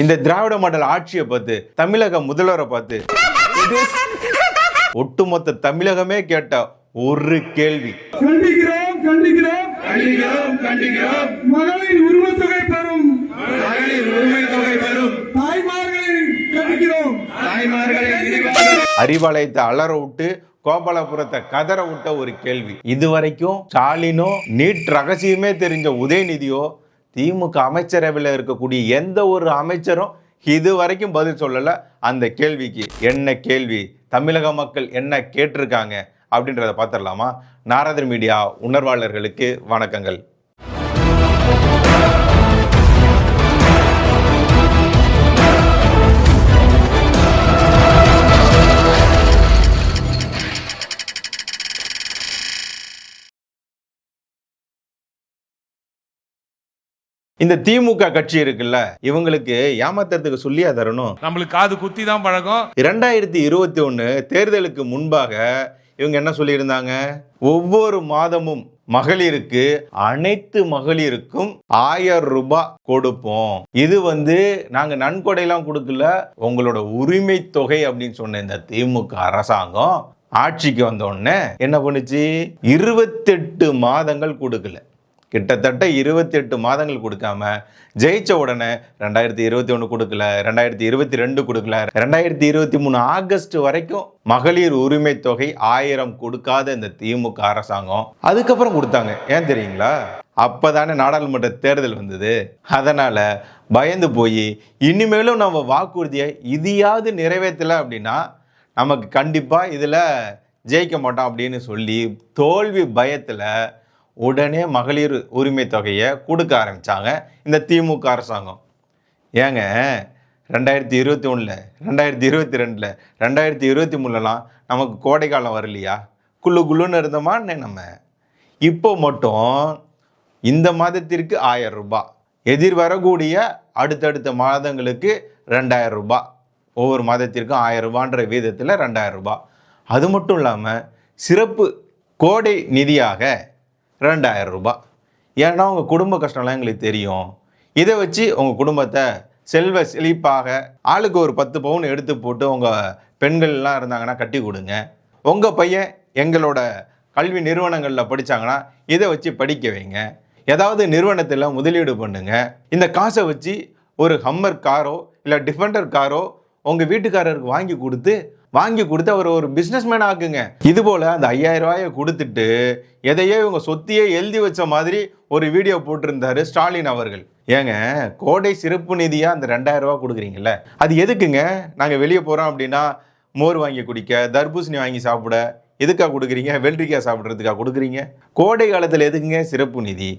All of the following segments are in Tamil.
இந்த திராவிட மாடல் ஆட்சியை பார்த்து, தமிழக முதல்வரை பார்த்து ஒட்டுமொத்த தமிழகமே கேட்ட ஒரு கேள்வி. கண்டிக்கிறோம் கண்டிக்கிறோம் கண்டிக்கிறோம் கண்டிக்கிறோம். மகளிர் உரிமை தொகை பெறும் தாய்மார்களை கண்டிக்கிறோம். அறிவாலயத்தை அலற விட்டு கோபாலபுரத்தை கதற விட்ட ஒரு கேள்வி. இதுவரைக்கும் ஸ்டாலினோ நீட் ரகசியமே தெரிஞ்ச உதயநிதியோ திமுக அமைச்சரவையில் இருக்கக்கூடிய எந்த ஒரு அமைச்சரும் இதுவரைக்கும் பதில் சொல்லல. அந்த கேள்விக்கு என்ன கேள்வி, தமிழக மக்கள் என்ன கேட்டிருக்காங்க அப்படின்றத பார்த்துடலாமா? நாரதர் மீடியா உணர்வாளர்களுக்கு வணக்கங்கள். இந்த திமுக கட்சி இருக்குல்ல, இவங்களுக்கு ஏமாத்துறதுக்கு சொல்லியா தரணும்? நம்மளுக்கு காது குத்தி தான் பழக்கம். 2021 தேர்தலுக்கு முன்பாக இவங்க என்ன சொல்லியிருந்தாங்க? ஒவ்வொரு மாதமும் மகளிருக்கு, அனைத்து மகளிருக்கும் 1000 ரூபாய் கொடுப்போம். இது நாங்க நன்கொடையெல்லாம் கொடுக்கல, உங்களோட உரிமை தொகை அப்படின்னு சொன்ன இந்த திமுக அரசாங்கம் ஆட்சிக்கு வந்த உடனே என்ன பண்ணுச்சு? 28 மாதங்கள் கொடுக்கல. கிட்டத்தட்ட 28 மாதங்கள் கொடுக்காம ஜெயிச்ச உடனே 2021 கொடுக்கல, 2022 கொடுக்கல, 2023 ஆகஸ்ட் வரைக்கும் மகளிர் உரிமை தொகை 1000 கொடுக்காத இந்த திமுக அரசாங்கம் அதுக்கப்புறம் கொடுத்தாங்க. ஏன் தெரியுங்களா? அப்பதானே நாடாளுமன்ற தேர்தல் வந்தது. அதனால பயந்து போய் இனிமேலும் நம்ம வாக்குறுதியை இதையாவது நிறைவேற்றல அப்படின்னா நமக்கு கண்டிப்பா இதுல ஜெயிக்க மாட்டோம் அப்படின்னு சொல்லி தோல்வி பயத்துல உடனே மகளிர் உரிமை தொகையை கொடுக்க ஆரம்பித்தாங்க இந்த திமுக அரசாங்கம். ஏங்க 2021, 2022, 2023லாம் நமக்கு கோடை காலம் வரலையா? குள்ளுன்னு இருந்தோமா நம்ம? இப்போ மட்டும் இந்த மாதத்திற்கு 1000 ரூபாய், எதிர் வரக்கூடிய அடுத்தடுத்த மாதங்களுக்கு 2000 ரூபாய், ஒவ்வொரு மாதத்திற்கும் 1000 ரூபான்ற வீதத்தில் 2000 ரூபாய். அது மட்டும் இல்லாமல் சிறப்பு கோடை நிதியாக 2000 ரூபாய். ஏன்னா உங்கள் குடும்ப கஷ்டம்லாம் எங்களுக்கு தெரியும். இதை வச்சு உங்கள் குடும்பத்தை செல்வ செழிப்பாக ஆளுக்கு ஒரு 10 பவுன் எடுத்து போட்டு உங்கள் பெண்கள்லாம் இருந்தாங்கன்னா கட்டி கொடுங்க. உங்கள் பையன் எங்களோட கல்வி நிறுவனங்களில் படித்தாங்கன்னா இதை வச்சு படிக்க வைங்க. ஏதாவது நிறுவனத்தில் முதலீடு பண்ணுங்க. இந்த காசை வச்சு ஒரு ஹம்மர் காரோ இல்லை டிஃபெண்டர் காரோ உங்கள் வீட்டுக்காரருக்கு வாங்கி கொடுத்து அவர் ஒரு பிஸ்னஸ்மேன் ஆக்குங்க. இது போல் அந்த 5000 ரூபாயை கொடுத்துட்டு எதையோ இவங்க சொத்தியே எழுதி வச்ச மாதிரி ஒரு வீடியோ போட்டிருந்தாரு ஸ்டாலின் அவர்கள். ஏங்க, கோடை சிறப்பு நிதியாக அந்த 2000 ரூபா கொடுக்குறீங்கல்ல, அது எதுக்குங்க? நாங்கள் வெளியே போகிறோம் அப்படின்னா மோர் வாங்கி குடிக்க, தர்பூசணி வாங்கி சாப்பிட எதுக்காக கொடுக்குறீங்க? வெள்ளரிக்காய் சாப்பிட்றதுக்காக கொடுக்குறீங்க? கோடை காலத்தில் எதுக்குங்க சிறப்பு நிதி?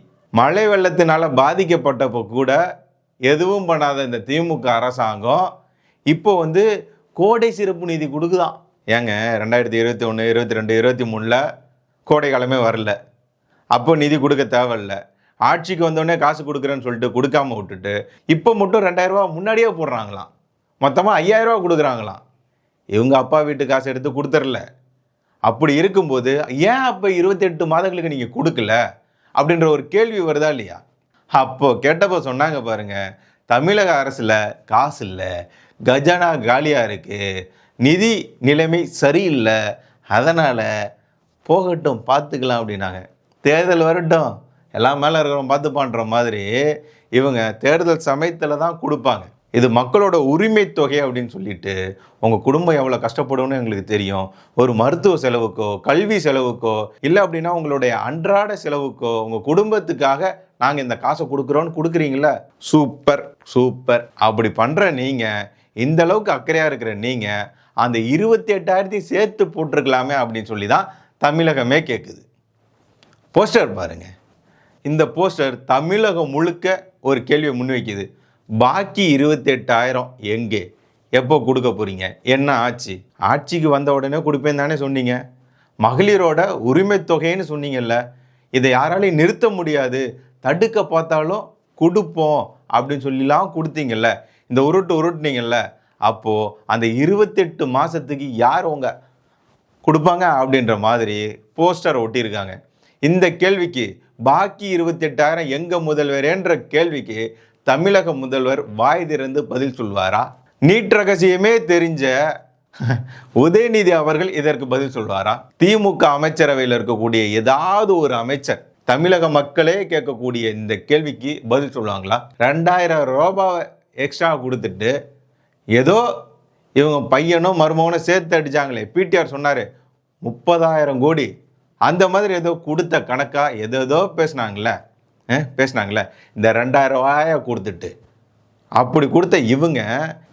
மழை வெள்ளத்தினால பாதிக்கப்பட்டப்போ கூட எதுவும் பண்ணாத இந்த திமுக அரசாங்கம் இப்போ கோடை சிறப்பு நிதி கொடுக்குதான். ஏங்க 2021, 22, 23ல் கோடை காலமே வரல, அப்போ நிதி கொடுக்க தேவையில்ல. ஆட்சிக்கு வந்தோடனே காசு கொடுக்குறேன்னு சொல்லிட்டு கொடுக்காம விட்டுட்டு இப்போ மட்டும் 2000 ரூபா முன்னாடியே போடுறாங்களாம். மொத்தமாக 5000 ரூபா கொடுக்குறாங்களாம். இவங்க அப்பா வீட்டு காசு எடுத்து கொடுத்துடல. அப்படி இருக்கும்போது ஏன் அப்போ 28 மாதங்களுக்கு நீங்கள் கொடுக்கல அப்படின்ற ஒரு கேள்வி வருதா இல்லையா? அப்போ கேட்டப்போ சொன்னாங்க பாருங்க, தமிழக அரசில் காசு இல்லை, கஜானா காலியாக இருக்குது, நிதி நிலைமை சரியில்லை, அதனால் போகட்டும் பார்த்துக்கலாம் அப்படின்னாங்க. தேர்தல் வரட்டும் எல்லாம் மேலே இருக்கிறவங்க பார்த்துப்பான்ற மாதிரி இவங்க தேர்தல் சமயத்தில் தான் கொடுப்பாங்க. இது மக்களோட உரிமை தொகை அப்படின்னு சொல்லிட்டு உங்கள் குடும்பம் எவ்வளோ கஷ்டப்படும்னு எங்களுக்கு தெரியும். ஒரு மருத்துவ செலவுக்கோ, கல்வி செலவுக்கோ, இல்லை அப்படின்னா உங்களுடைய அன்றாட செலவுக்கோ, உங்கள் குடும்பத்துக்காக நாங்கள் இந்த காசை கொடுக்குறோன்னு கொடுக்குறீங்களா? Super super. அப்படி பண்ணுற நீங்கள், இந்த அளவுக்கு அக்கறையாக இருக்கிற நீங்கள் அந்த 28,000 சேர்த்து போட்டிருக்கலாமே அப்படின்னு சொல்லி தான் தமிழகமே கேட்குது. போஸ்டர் பாருங்க. இந்த போஸ்டர் தமிழகம் முழுக்க ஒரு கேள்வியை முன்வைக்குது. பாக்கி 28,000 எங்கே, எப்போ கொடுக்க போறீங்க, என்ன ஆச்சு? ஆட்சிக்கு வந்த உடனே கொடுப்பேன் தானே சொன்னீங்க. மகளிரோட உரிமை தொகைன்னு சொன்னீங்கல்ல, இதை யாராலையும் நிறுத்த முடியாது, தடுக்க பார்த்தாலும் கொடுப்போம் அப்படின்னு சொல்லிலாம் கொடுத்தீங்கல்ல, இந்த உருட்டுனீங்கல்ல, அப்போது அந்த 28 மாதத்துக்கு யார் உங்க கொடுப்பாங்க அப்படின்ற மாதிரி போஸ்டரை ஒட்டியிருக்காங்க. இந்த கேள்விக்கு பாக்கி 28,000 எங்க முதல்வரேன்ற கேள்விக்கு தமிழக முதல்வர் வாய் திறந்து பதில் சொல்வாரா? நீட் ரகசியமே தெரிஞ்ச உதயநிதி அவர்கள் இதற்கு பதில் சொல்வாரா? திமுக அமைச்சரவையில் இருக்கக்கூடிய ஏதாவது ஒரு அமைச்சர் தமிழக மக்களே கேட்கக்கூடிய இந்த கேள்விக்கு பதில் சொல்லுவாங்களா? 2000 ரூபாய் எக்ஸ்ட்ரா கொடுத்துட்டு ஏதோ இவங்க பையனும் மருமகனும் சேர்த்து அடிச்சாங்களே, பிடிஆர் சொன்னாரு 30,000 கோடி, அந்த மாதிரி ஏதோ கொடுத்த கணக்கா ஏதோ பேசினாங்களே. இந்த 2000 ரூபாயை கொடுத்துட்டு அப்படி கொடுத்த இவங்க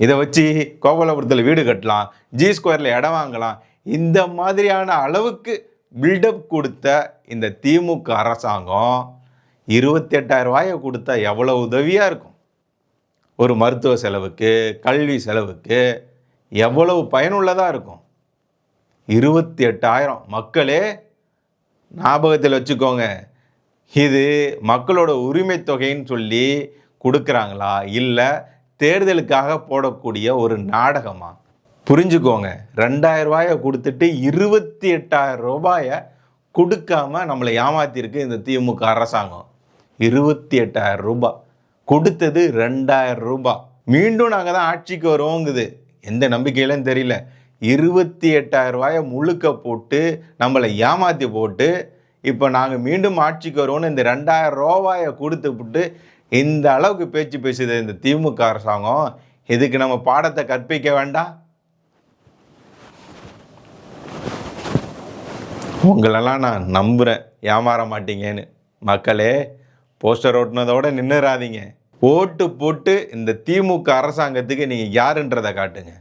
இதை வச்சு கோபாலபுரத்தில் வீடு கட்டலாம், ஜி ஸ்கொயரில் இடம் வாங்கலாம், இந்த மாதிரியான அளவுக்கு பில்டப் கொடுத்த இந்த திமுக அரசாங்கம் 28,000 ரூபாயை கொடுத்தா எவ்வளோ உதவியாக இருக்கும்? ஒரு மருத்துவ செலவுக்கு, கல்வி செலவுக்கு எவ்வளவு பயனுள்ளதாக இருக்கும்? 28,000 மக்களே ஞாபகத்தில் வச்சுக்கோங்க. இது மக்களோட உரிமை தொகைன்னு சொல்லி கொடுக்குறாங்களா, இல்லை தேர்தலுக்காக போடக்கூடிய ஒரு நாடகமா? புரிஞ்சுக்கோங்க. 2000 ரூபாயை கொடுத்துட்டு 28,000 ரூபாயை கொடுக்காம நம்மளை ஏமாத்திருக்கு இந்த திமுக அரசாங்கம். 28,000 ரூபாய் கொடுத்தது 2000 ரூபாய். மீண்டும் நாங்கள் தான் ஆட்சிக்கு வருவோங்குது. எந்த நம்பிக்கையிலும் தெரியல. 28,000 ரூபாயை முழுக்க போட்டு நம்மளை ஏமாற்றி போட்டு இப்போ நாங்கள் மீண்டும் ஆட்சிக்கு வருவோன்னு இந்த 2000 ரூபாயை கொடுத்து விட்டு இந்த அளவுக்கு பேச்சு பேசுது இந்த திமுக அரசாங்கம். இதுக்கு நம்ம பாடத்தை கற்பிக்க வேண்டாம்? உங்களெல்லாம் நான் நம்புகிறேன், ஏமாற மாட்டீங்கன்னு. மக்களே, போஸ்டர் ஓட்டுனதோட நின்றுறாதீங்க. ஓட்டு போட்டு இந்த திமுக அரசாங்கத்துக்கு நீங்கள் யாருன்றதை காட்டுங்க.